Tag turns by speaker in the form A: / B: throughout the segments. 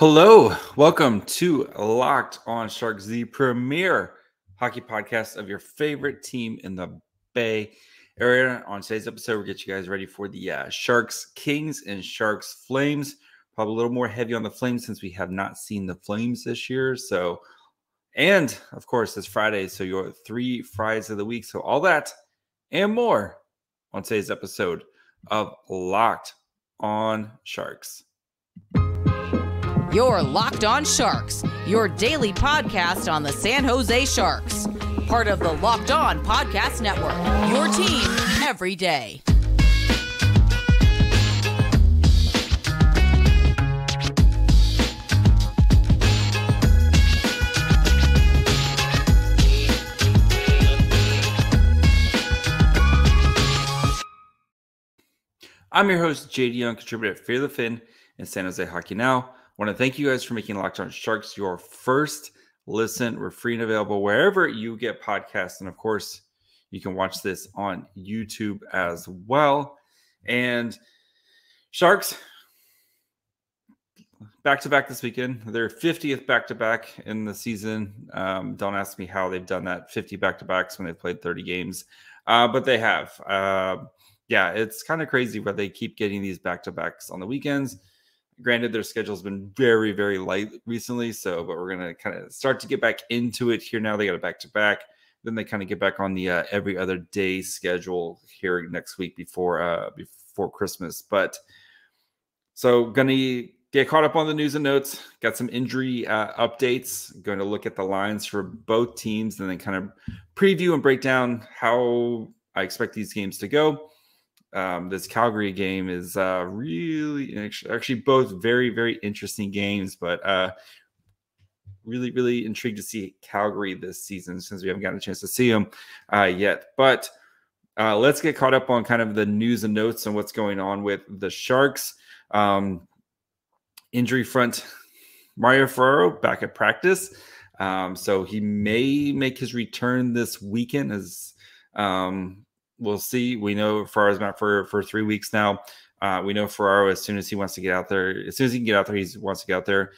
A: Hello, welcome to Locked on Sharks, the premier hockey podcast of your favorite team in the Bay Area. On today's episode, we'll get you guys ready for the Sharks Kings and Sharks Flames. Probably a little more heavy on the Flames since we have not seen the Flames this year. And of course, it's Friday, so your 3 Fridays of the week. So all that and more on today's episode of Locked on Sharks.
B: You're Locked on Sharks, your daily podcast on the San Jose Sharks. Part of the Locked On Podcast Network, your team every day.
A: I'm your host, JD Young, contributor at Fear the Fin and San Jose Hockey Now. I want to thank you guys for making Locked on Sharks your first listen. We're free and available wherever you get podcasts. And of course, you can watch this on YouTube as well. And Sharks, back-to-back this weekend. Their 50th back-to-back in the season. Don't ask me how they've done that, 50 back-to-backs when they've played 30 games. But they have. Yeah, it's kind of crazy where they keep getting these back-to-backs on the weekends. Granted, their schedule's been very, very light recently, but we're going to kind of start to get back into it here now. They got a back-to-back. Then they kind of get back on the every other day schedule here next week before Christmas. But so going to get caught up on the news and notes. Got some injury updates. Going to look at the lines for both teams and then kind of preview and break down how I expect these games to go. This Calgary game is really actually both very, very interesting games, but really, really intrigued to see Calgary this season since we haven't gotten a chance to see them yet. But let's get caught up on kind of the news and notes and what's going on with the Sharks. Injury front, Mario Ferraro back at practice. So he may make his return this weekend as we'll see. We know Ferraro's been out for 3 weeks now. We know Ferraro, as soon as he wants to get out there, as soon as he can get out there, he wants to get out there.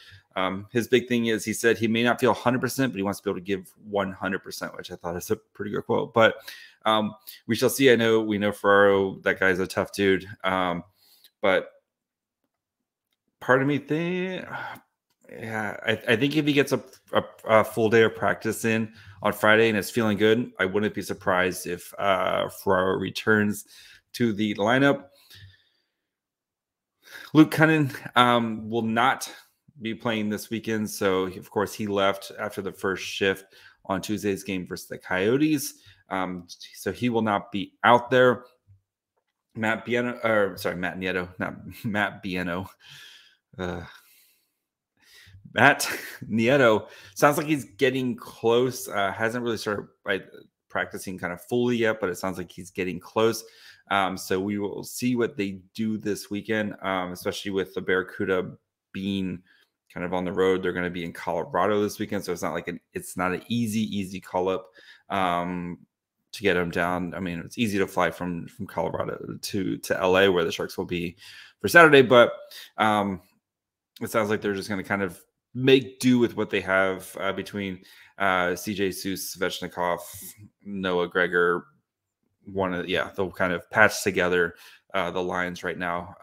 A: His big thing is he said he may not feel 100%, but he wants to be able to give 100%, which I thought is a pretty good quote. But we shall see. We know Ferraro, that guy's a tough dude. But part of me thinks, I think if he gets a full day of practice in on Friday and is feeling good, I wouldn't be surprised if Ferraro returns to the lineup. Luke Cunnin will not be playing this weekend. So, of course, he left after the first shift on Tuesday's game versus the Coyotes. So he will not be out there. Matt Nieto, not Matt Bieno. Matt Nieto sounds like he's getting close. Hasn't really started practicing kind of fully yet, but it sounds like he's getting close. So we will see what they do this weekend, especially with the Barracuda being kind of on the road. They're going to be in Colorado this weekend, so it's not an easy call up to get them down. I mean, it's easy to fly from Colorado to LA, where the Sharks will be for Saturday, but it sounds like they're just going to kind of make do with what they have between CJ Seuss, Svechnikov, Noah Gregor. They'll kind of patch together the lines right now.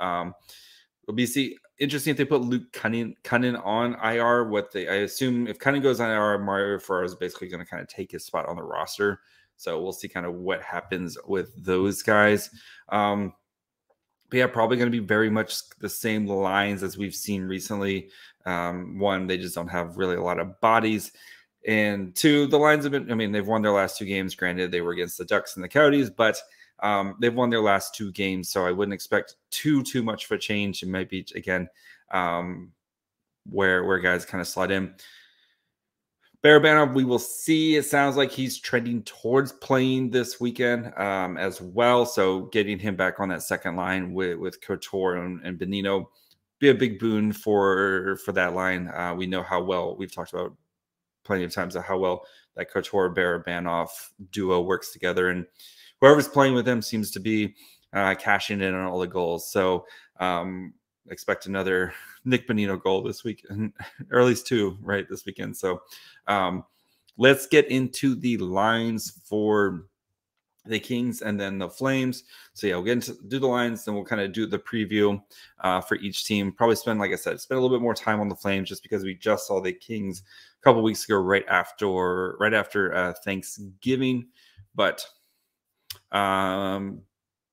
A: It'll be interesting if they put Luke Cunnin on IR. I assume if Cunnin goes on IR, Mario Ferraro is basically going to kind of take his spot on the roster. So we'll see kind of what happens with those guys. But yeah, probably going to be very much the same lines as we've seen recently. One, they just don't have really a lot of bodies. And two, the lines have been, they've won their last 2 games. Granted, they were against the Ducks and the Coyotes, but they've won their last 2 games. So I wouldn't expect too much of a change. It might be, again, where guys kind of slide in. Barabanov, we will see. It sounds like he's trending towards playing this weekend as well. So getting him back on that second line with Couture and Benino be a big boon for that line. We know how well, we've talked about plenty of times, how well that Couture Barabanov duo works together. And whoever's playing with him seems to be cashing in on all the goals. So expect another Nick Bonino goal this week, or at least 2 right this weekend. So let's get into the lines for the Kings and then the Flames. So yeah, we'll get into do the lines, then we'll kind of do the preview for each team. Probably spend, like I said, spend a little bit more time on the Flames just because we just saw the Kings a couple weeks ago, right after Thanksgiving. But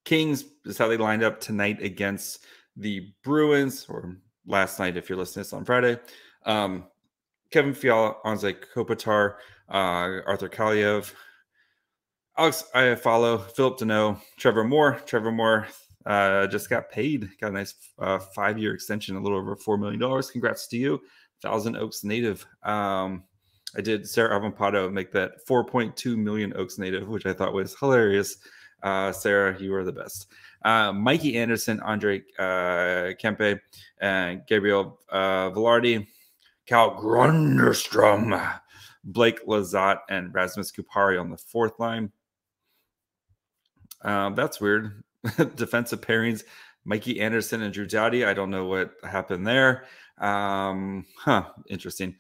A: Kings is how they lined up tonight against the Bruins, or last night if you're listening to this on Friday. Kevin Fiala, Anze Kopitar, Arthur Kaliev, Alex Iafallo, Philip Deneau, Trevor Moore. Trevor Moore just got paid. Got a nice 5-year extension, a little over $4 million. Congrats to you. Thousand Oaks native. I did Sarah Avampado make that 4.2 million Oaks native, which I thought was hilarious. Sarah, you are the best. Mikey Anderson, Andre Kempe, and Gabriel Velarde, Cal Grunderstrom, Blake Lazat, and Rasmus Kupari on the 4th line. That's weird. Defensive pairings, Mikey Anderson and Drew Doughty. I don't know what happened there. Interesting.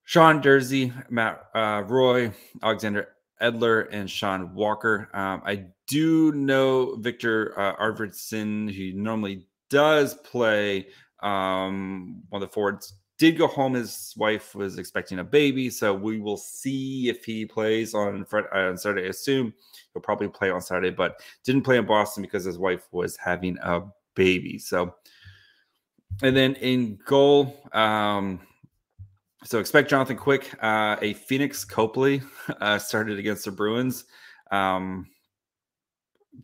A: Sean Dursey, Matt Roy, Alexander Edler, and Sean Walker. I do know Victor Arvidsson, who normally does play one of the forwards, did go home. His wife was expecting a baby, so we will see if he plays on Saturday. I assume he'll probably play on Saturday, but didn't play in Boston because his wife was having a baby. So, and then in goal, so expect Jonathan Quick. A Phoenix Copley started against the Bruins.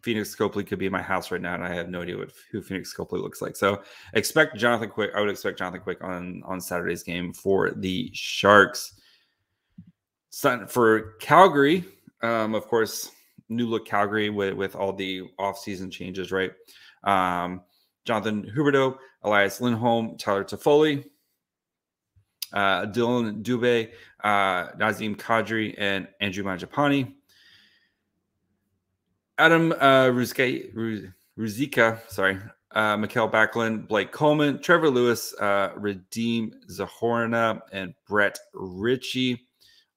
A: Phoenix Copley could be in my house right now, and I have no idea who Phoenix Copley looks like. So expect Jonathan Quick. I would expect Jonathan Quick on Saturday's game for the Sharks. For Calgary, of course, new look Calgary with all the offseason changes, right? Jonathan Huberdeau, Elias Lindholm, Tyler Toffoli, Dylan Dubé, Nazem Kadri, and Andrew Mangiapane. Adam Ruzicka, Mikael Backlund, Blake Coleman, Trevor Lewis, Radim Zahorna, and Brett Ritchie.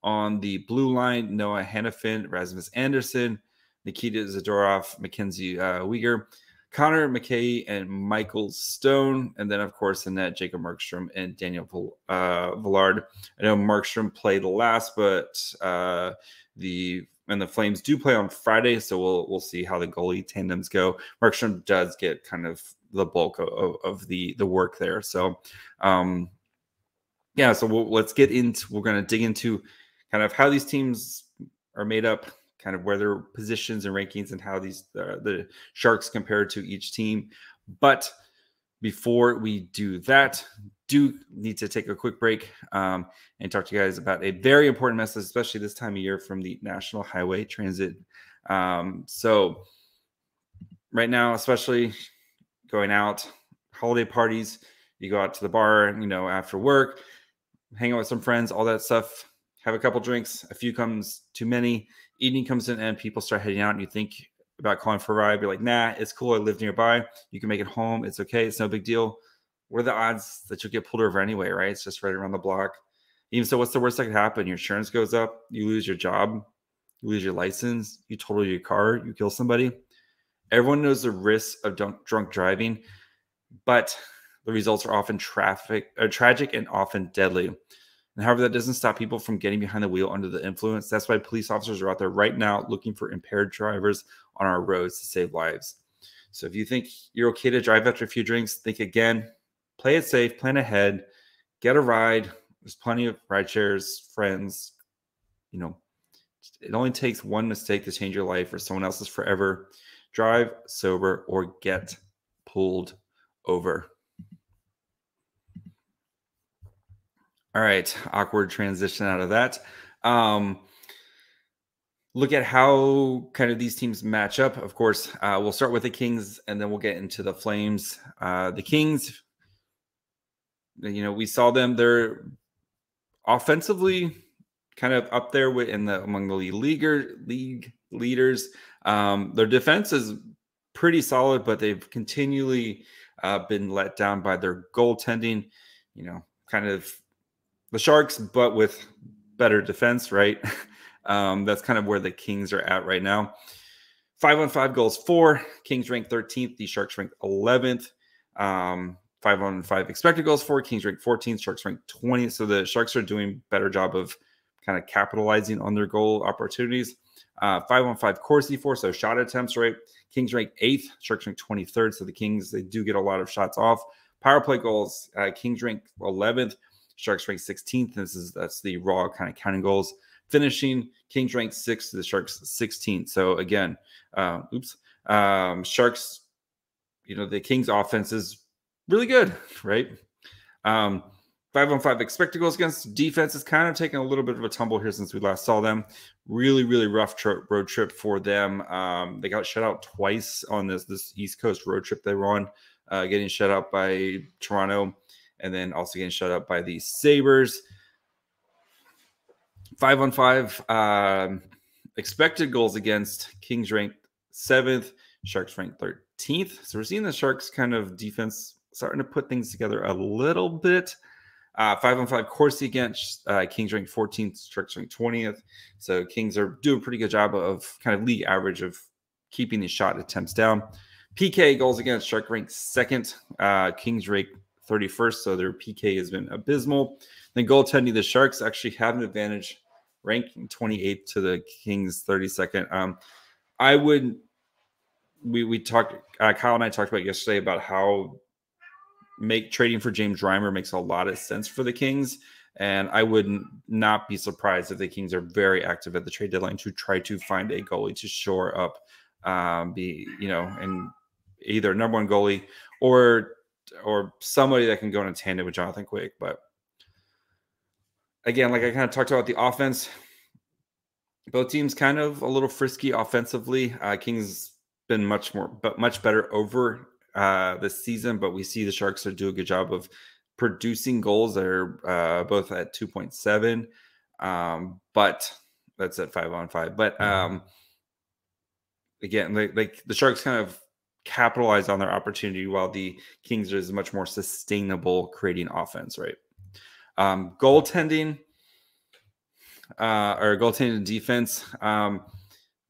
A: On the blue line, Noah Hannafin, Rasmus Anderson, Nikita Zadorov, Mackenzie Weegar, Connor McKay, and Michael Stone. And then, of course, in net, Jacob Markstrom and Daniel Villard. I know Markstrom played last, but the Flames do play on Friday, so we'll see how the goalie tandems go. Markstrom does get kind of the bulk of the work there. So, yeah, so let's get into, we're going to dig into kind of how these teams are made up, kind of where their positions and rankings, and how these the Sharks compare to each team. But before we do that, do need to take a quick break and talk to you guys about a very important message, especially this time of year, from the National Highway Transit. So right now, especially going out, holiday parties, you go out to the bar, after work, hang out with some friends, all that stuff, have a couple drinks, a few comes too many, evening comes in and people start heading out, and you think about calling for a ride. You're like, nah, it's cool. I live nearby. You can make it home. It's okay. It's no big deal. What are the odds that you'll get pulled over anyway, right? It's just right around the block. Even so, what's the worst that could happen? Your insurance goes up. You lose your job. You lose your license. You total your car. You kill somebody. Everyone knows the risks of drunk driving, but the results are often tragic and often deadly. And however, that doesn't stop people from getting behind the wheel under the influence. That's why police officers are out there right now looking for impaired drivers on our roads to save lives. So if you think you're okay to drive after a few drinks, think again. Play it safe, plan ahead, get a ride. There's plenty of ride shares, friends. It only takes one mistake to change your life or someone else's forever. Drive sober or get pulled over. All right, awkward transition out of that. Look at how kind of these teams match up. Of course, we'll start with the Kings, and then we'll get into the Flames. The Kings, we saw them. They're offensively kind of up there among the league leaders. Their defense is pretty solid, but they've continually been let down by their goaltending. Kind of the Sharks, but with better defense, right? That's kind of where the Kings are at right now. 5-on-5 goals for. Kings ranked 13th. The Sharks ranked 11th. 5-on-5 expected goals for. Kings ranked 14th. Sharks ranked 20th. So the Sharks are doing a better job of kind of capitalizing on their goal opportunities. 5-on-5 Corsi for. So shot attempts, right? Kings ranked 8th. Sharks ranked 23rd. So the Kings, they do get a lot of shots off. Power play goals. Kings ranked 11th. Sharks ranked 16th. That's the raw kind of counting goals. Finishing, Kings ranked 6th, the Sharks 16th. So again, Sharks, the Kings offense is really good, right? 5-on-5 expected goals against. Defense is kind of taking a little bit of a tumble here since we last saw them. Really, really rough road trip for them. They got shut out twice on this East Coast road trip they were on, getting shut out by Toronto and then also getting shut out by the Sabres. 5-on-5 expected goals against. Kings ranked 7th, Sharks ranked 13th. So we're seeing the Sharks kind of defense starting to put things together a little bit. 5-on-5 Corsi against. Kings ranked 14th, Sharks ranked 20th. So Kings are doing a pretty good job of kind of league average of keeping the shot attempts down. PK goals against. Shark ranked 2nd. Kings ranked 31st. So their PK has been abysmal. Then goaltending, the Sharks actually have an advantage, ranking 28th to the Kings 32nd. We talked, Kyle and I talked about yesterday about how trading for James Reimer makes a lot of sense for the Kings. And I would not be surprised if the Kings are very active at the trade deadline to try to find a goalie to shore up, and either number one goalie or somebody that can go in a tandem with Jonathan Quick. But again, like I kind of talked about the offense, both teams kind of a little frisky offensively. Kings been much better over this season, but we see the Sharks do a good job of producing goals. They're both at 2.7, but that's at 5-on-5. But again, like the Sharks kind of capitalize on their opportunity while the Kings is much more sustainable creating offense, right? Goaltending or goaltending defense.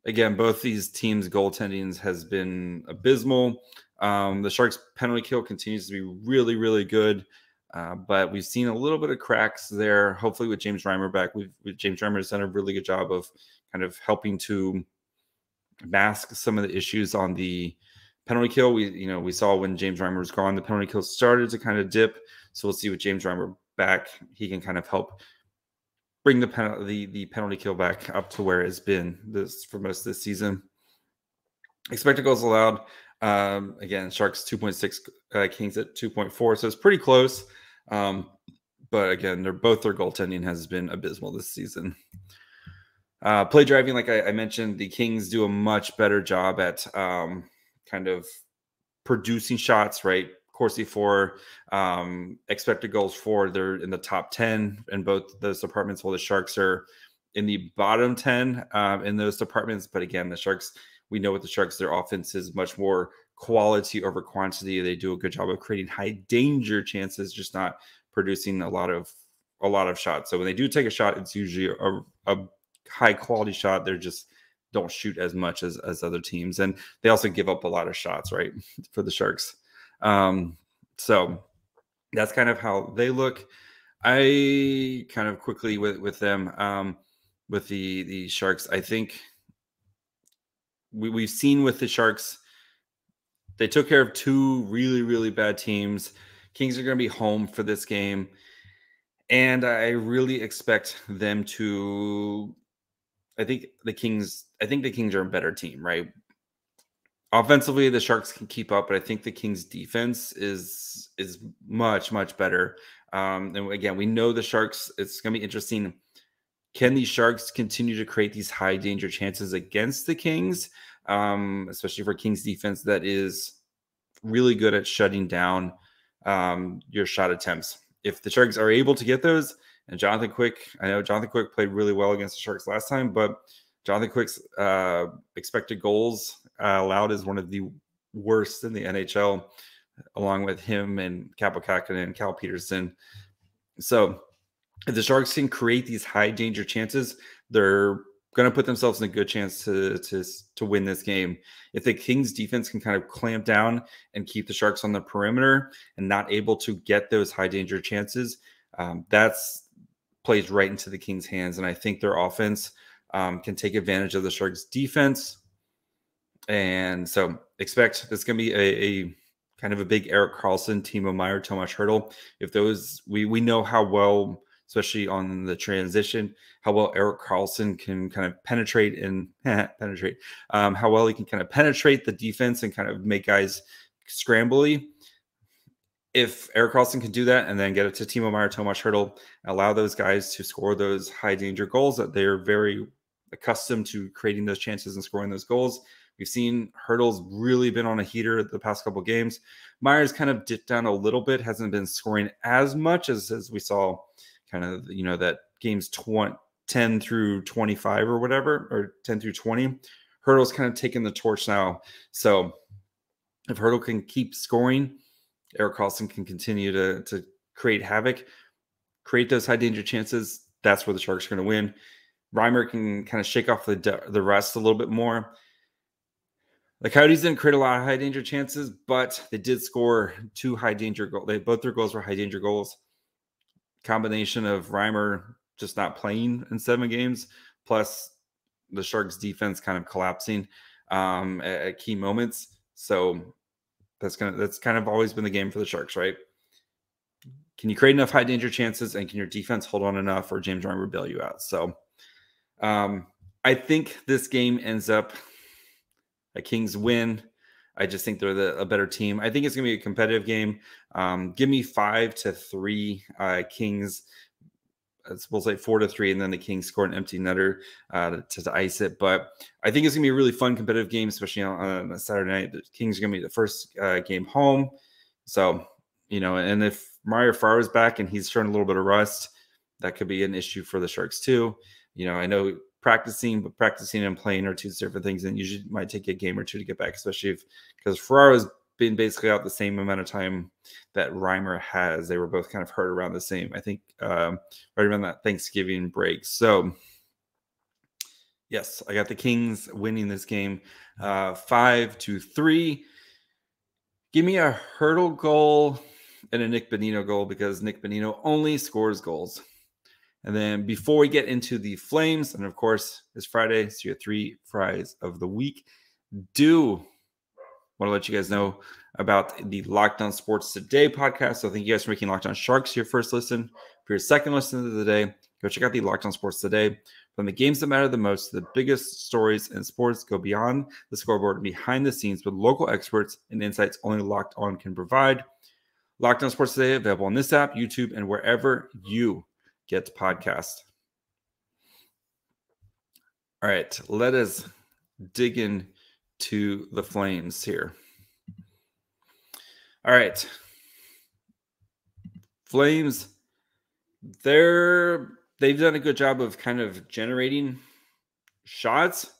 A: Again, both these teams' goaltending has been abysmal. The Sharks' penalty kill continues to be really, really good, but we've seen a little bit of cracks there. Hopefully, with James Reimer back, James Reimer has done a really good job of kind of helping to mask some of the issues on the penalty kill. We saw when James Reimer was gone, the penalty kill started to kind of dip. So we'll see with James Reimer back, he can kind of help bring the penalty kill back up to where it's been for most of this season. Expected goals allowed. Again, Sharks 2.6, Kings at 2.4. So it's pretty close. But again, their goaltending has been abysmal this season. Play driving, like I mentioned, the Kings do a much better job at kind of producing shots, right? Corsi for expected goals for. They're in the top 10 in both those departments, while the Sharks are in the bottom 10 in those departments. But again, the Sharks, we know with the Sharks, their offense is much more quality over quantity. They do a good job of creating high danger chances, just not producing a lot of shots. So when they do take a shot, it's usually a high quality shot. They're just don't shoot as much as other teams, and they also give up a lot of shots, right, for the Sharks. So that's kind of how they look. I kind of quickly with them, with the Sharks, I think we've seen with the Sharks, they took care of two really, really bad teams. Kings are going to be home for this game, and I really expect them to. I think the Kings are a better team, right? Offensively, the Sharks can keep up, but I think the Kings' defense is much, much better. And again, we know the Sharks. It's going to be interesting. Can the Sharks continue to create these high danger chances against the Kings, especially for Kings' defense that is really good at shutting down your shot attempts? If the Sharks are able to get those, and Jonathan Quick, I know Jonathan Quick played really well against the Sharks last time, but Jonathan Quick's expected goals allowed is one of the worst in the NHL. along with him and Kapokakinen and Cal Peterson. So if the Sharks can create these high danger chances, they're going to put themselves in a good chance to win this game. If the Kings defense can kind of clamp down and keep the Sharks on the perimeter and not able to get those high danger chances, that's plays right into the Kings' hands. And I think their offense can take advantage of the Sharks' defense. And so expect this going to be a kind of a big Erik Karlsson, Timo Meier, Tomas Hertl. If those, we know how well, especially on the transition, how well Erik Karlsson can kind of penetrate and how well he can kind of penetrate the defense and kind of make guys scrambly. If Erik Karlsson can do that and then get it to Timo Meier, Tomas Hertl, allow those guys to score those high danger goals that they're very accustomed to creating those chances and scoring those goals. We've seen Hertl's really been on a heater the past couple of games. Meyer's kind of dipped down a little bit, hasn't been scoring as much as we saw kind of, that games 10 through 25 or whatever, or 10 through 20. Hertl's kind of taking the torch now. So if Hertl can keep scoring, Erik Karlsson can continue to create havoc, create those high danger chances. That's where the Sharks are going to win. Reimer can kind of shake off the rest a little bit more. The Coyotes didn't create a lot of high danger chances, but they did score 2 high danger goals. Both their goals were high danger goals. Combination of Reimer just not playing in 7 games, plus the Sharks defense kind of collapsing at key moments. So that's kind of always been the game for the Sharks, right? Can you create enough high danger chances, and can your defense hold on enough, or James Reimer bail you out? So I think this game ends up a Kings win. I just think they're a better team. I think it's going to be a competitive game. Give me 5-3 Kings. We'll say 4-3, and then the Kings score an empty netter to ice it. But I think it's going to be a really fun, competitive game, especially on a Saturday night. The Kings are going to be the first game home. So, and if Mario Ferraro is back and he's showing a little bit of rust, that could be an issue for the Sharks too. I know practicing and playing are 2 different things, and usually might take a game or 2 to get back, especially because Ferraro's been basically out the same amount of time that Reimer has. They were both kind of hurt around the same, I think, right around that Thanksgiving break. So yes, I got the Kings winning this game 5-3. Give me a Hertl goal and a Nick Bonino goal, because Nick Bonino only scores goals. And then before we get into the Flames, and of course, it's Friday, so you have 3 fries of the week. Do want to let you guys know about the Locked On Sports Today podcast. So thank you guys for making Locked On Sharks your first listen. For your second listen of the day, go check out the Locked On Sports Today. From the games that matter the most to the biggest stories in sports, go beyond the scoreboard and behind the scenes with local experts and insights only Locked On can provide. Locked On Sports Today, available on this app, YouTube, and wherever you get podcast. All right, let us dig in to the Flames here. All right. Flames, they've done a good job of kind of generating shots,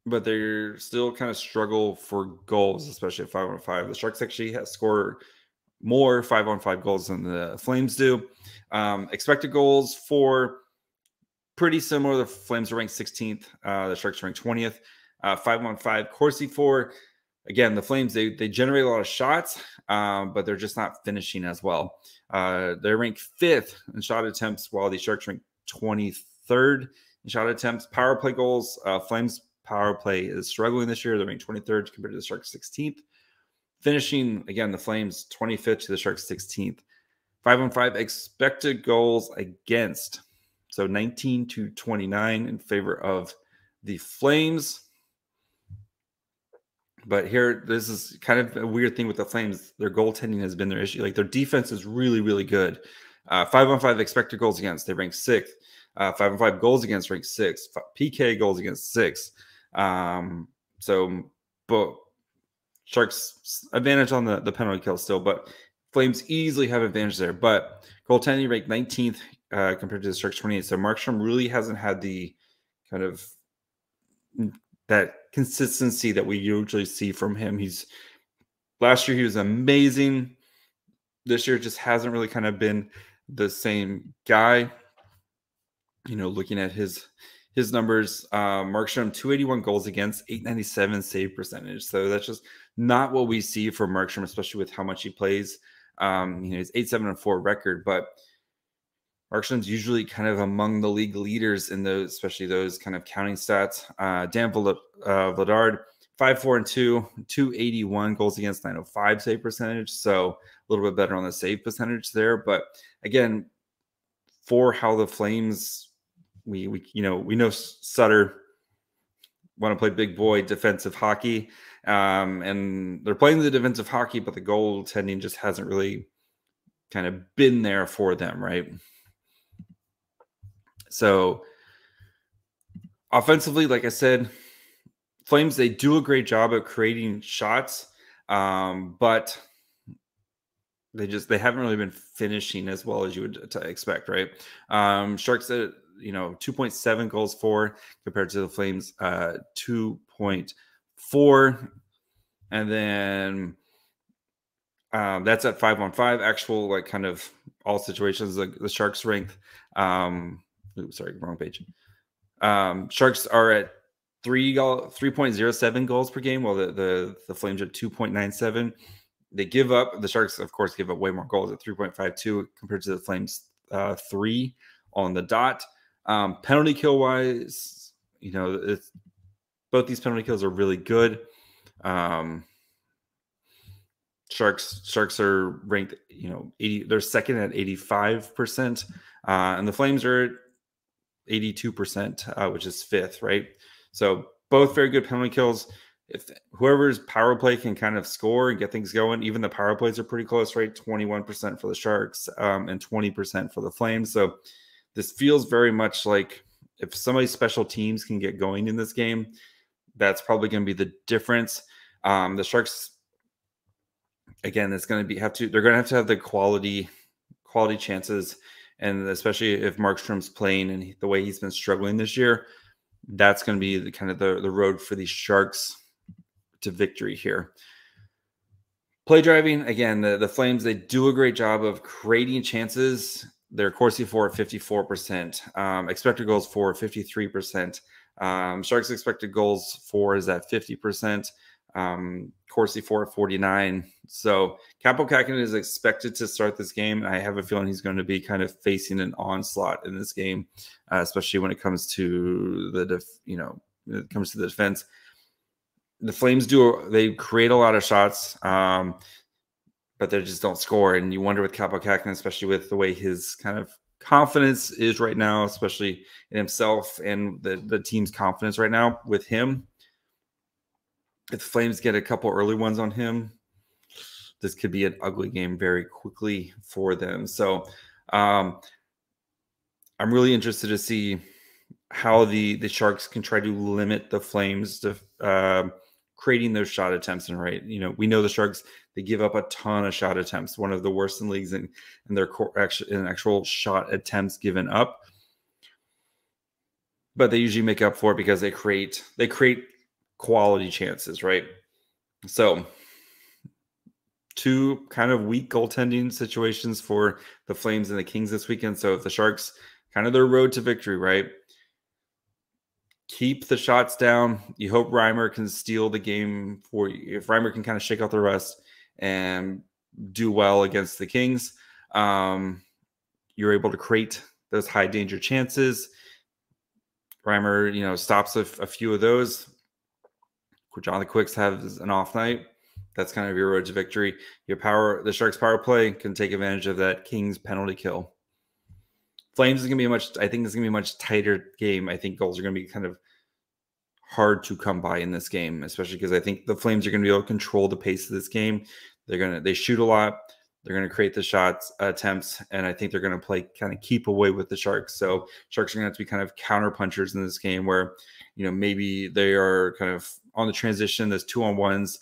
A: but they're still kind of struggle for goals, especially at 5-on-5. The Sharks actually have scored more 5-on-5 goals than the Flames do. Expected goals for pretty similar. The Flames are ranked 16th. The Sharks are ranked 20th. 5-on-5 Corsi for, again, the Flames, they generate a lot of shots, but they're just not finishing as well. They're ranked 5th in shot attempts, while the Sharks rank 23rd in shot attempts. Power play goals, Flames power play is struggling this year. They're ranked 23rd compared to the Sharks 16th. Finishing, again, the Flames 25th to the Sharks 16th. 5-on-5 expected goals against, so 19-29 in favor of the Flames. But here, this is kind of a weird thing with the Flames. Their goaltending has been their issue. Like, their defense is really, really good. 5-on-5 expected goals against, they rank 6th. 5-on-5 goals against, rank 6th. PK goals against, 6th. But Sharks advantage on the penalty kill still, but Flames easily have advantage there. But goaltending ranked 19th compared to the Sharks 28th. So Markstrom really hasn't had the kind of that consistency that we usually see from him. He's Last year he was amazing. This year just hasn't really kind of been the same guy. Looking at his numbers, Markstrom 281 goals against, 897 save percentage. So that's just not what we see from Markstrom, especially with how much he plays. He's 8-7-4 record, but Markstrom's usually kind of among the league leaders in those, especially those kind of counting stats. Dan Vladard, 5-4-2, 281 goals against, 905 save percentage. So a little bit better on the save percentage there. But again, for how the Flames, we know Sutter want to play big boy defensive hockey, and they're playing the defensive hockey, but the goaltending just hasn't really kind of been there for them, right? So offensively, like I said, Flames, they do a great job of creating shots, but they haven't really been finishing as well as you would expect, right? Sharks at 2.7 goals for compared to the Flames 2.4, and then that's at 5-on-5 actual, like, kind of all situations. Like the Sharks ranked sorry, wrong page. Sharks are at 3.07 goals per game, while the Flames are 2.97. The Sharks, of course, give up way more goals at 3.52 compared to the Flames 3 on the dot. Penalty kill wise, both these penalty kills are really good. Sharks are ranked, 80. They're second at 85%, and the Flames are at 82%, which is fifth, right? So both very good penalty kills. If whoever's power play can kind of score and get things going, even the power plays are pretty close, right? 21% for the Sharks, and 20% for the Flames. So this feels very much like if somebody's special teams can get going in this game, that's probably going to be the difference. The Sharks, again, it's going to be they're going to have the quality chances, and especially if Markstrom's playing and the way he's been struggling this year, that's going to be the road for these Sharks to victory here. Play driving, again, the Flames, they do a great job of creating chances. They're Corsi for 54%, expected goals for 53%. Sharks expected goals for is at 50%. Corsi for 49. So Kaapo Kähkönen is expected to start this game. I have a feeling he's going to be kind of facing an onslaught in this game, especially when it comes to the defense. The Flames they create a lot of shots, but they just don't score. And you wonder with Kaapo Kähkönen, especially with the way his kind of confidence is right now, especially in himself and the team's confidence right now with him. If the Flames get a couple early ones on him, this could be an ugly game very quickly for them. So I'm really interested to see how the Sharks can try to limit the Flames to creating those shot attempts. And right, we know the Sharks, they give up a ton of shot attempts, one of the worst in leagues in their actual shot attempts given up. But they usually make up for it because they create quality chances, right? So two kind of weak goaltending situations for the Flames and the Kings this weekend. So if the Sharks, kind of their road to victory, right? Keep the shots down. You hope Reimer can steal the game for you. If Reimer can kind of shake out the rust and do well against the Kings, you're able to create those high danger chances. Reimer, stops a few of those. Jonathan Quicks has an off night. That's kind of your road to victory. The Sharks power play can take advantage of that Kings penalty kill. Flames is going to be I think it's going to be a much tighter game. I think goals are going to be kind of hard to come by in this game, especially because I think the Flames are going to be able to control the pace of this game. They shoot a lot. They're going to create the shots attempts, and I think they're going to kind of keep away with the Sharks. So Sharks are going to have to be kind of counter punchers in this game where, maybe they are kind of on the transition, those 2-on-1s,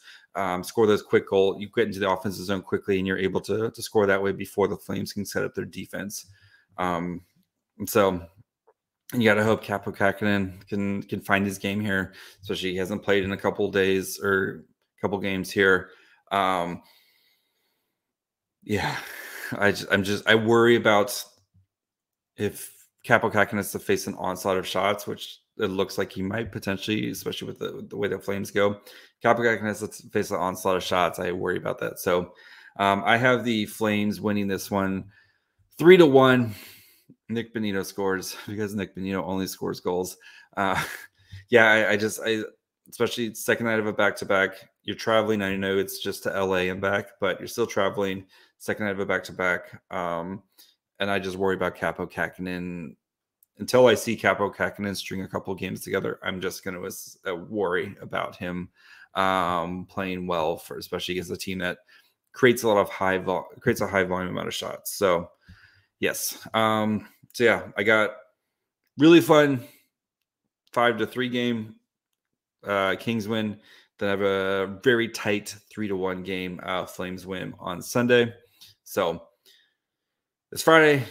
A: score those quick goal. You get into the offensive zone quickly, and you're able to score that way before the Flames can set up their defense. And so you got to hope Kaapo Kähkönen can find his game here, especially he hasn't played in a couple days or a couple games here. Yeah, I worry about if Capo Kakinen has to face an onslaught of shots, which it looks like he might potentially, especially with the way the Flames go. Capo Kakinen has to face an onslaught of shots. I worry about that. So I have the Flames winning this one 3-1. Nick Bonino scores because Nick Bonino only scores goals. Yeah, I especially second night of a back-to-back. You're traveling. I know it's just to LA and back, but you're still traveling. Second night of a back-to-back. And I just worry about Capo Kakinen. Until I see Capo Kakinen string a couple games together, I'm just going to worry about him playing well, for especially against a team that creates a lot of high volume amount of shots. So yes, so yeah, I got really fun 5-3 game. Kings win. Then I have a very tight 3-1 game. Flames win on Sunday. So this Friday,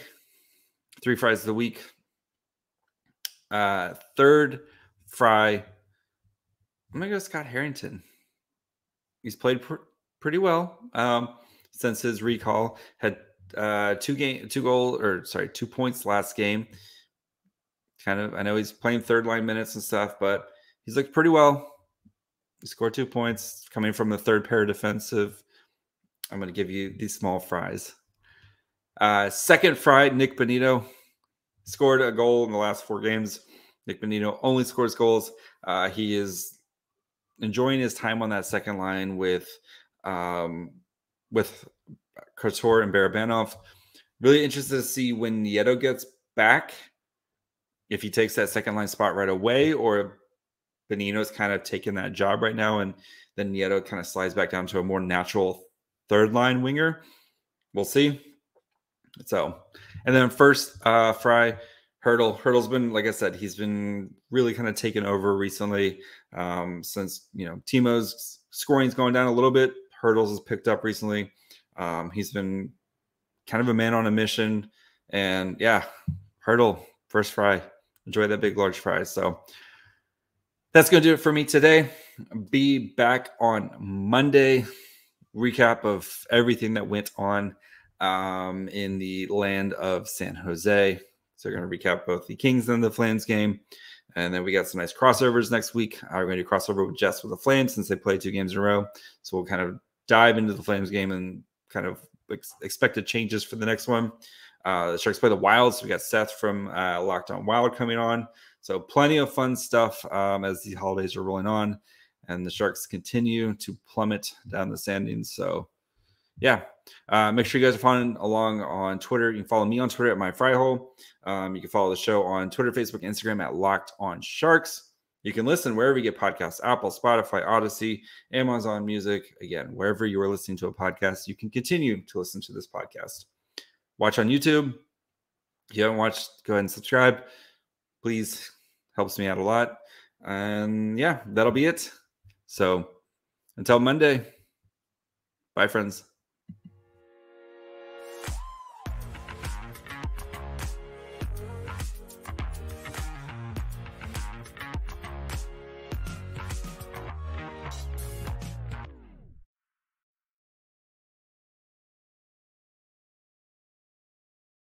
A: 3 Fridays of the week. Third Fry, I'm gonna go Scott Harrington. He's played pretty well since his recall. Had 2 points last game. I know he's playing third line minutes and stuff, but he's looked pretty well. He scored 2 points coming from the third pair defensive. I'm going to give you these small fries. Second Fry, Nick Bonino scored a goal in the last 4 games. Nick Bonino only scores goals. He is enjoying his time on that second line with Couture and Barabanov. Really interested to see when Nieto gets back, if he takes that second line spot right away, or Bonino's kind of taking that job right now, and then Nieto kind of slides back down to a more natural third line winger. We'll see. So, and then first Fry, Hurdle's been, like I said, he's been really kind of taken over recently since, Timo's scoring's going down a little bit. Hurdle's has picked up recently. He's been kind of a man on a mission, and yeah, Hurdle, first Fry. Enjoy that big, large fry. So that's going to do it for me today. Be back on Monday. Recap of everything that went on in the land of San Jose. So we're going to recap both the Kings and the Flames game. And then we got some nice crossovers next week. We're going to do crossover with Jess with the Flames since they played 2 games in a row. So we'll kind of dive into the Flames game and kind of expected changes for the next one. The Sharks play the Wild, so we got Seth from Locked On Wild coming on. So plenty of fun stuff as the holidays are rolling on, and the Sharks continue to plummet down the standings. So yeah, make sure you guys are following along on Twitter. You can follow me on Twitter at MyFryHole. You can follow the show on Twitter, Facebook, Instagram at Locked On Sharks. You can listen wherever you get podcasts: Apple, Spotify, Odyssey, Amazon Music. Again, wherever you are listening to a podcast, you can continue to listen to this podcast. Watch on YouTube. If you haven't watched, go ahead and subscribe. Please, helps me out a lot. And yeah, that'll be it. So until Monday, bye, friends.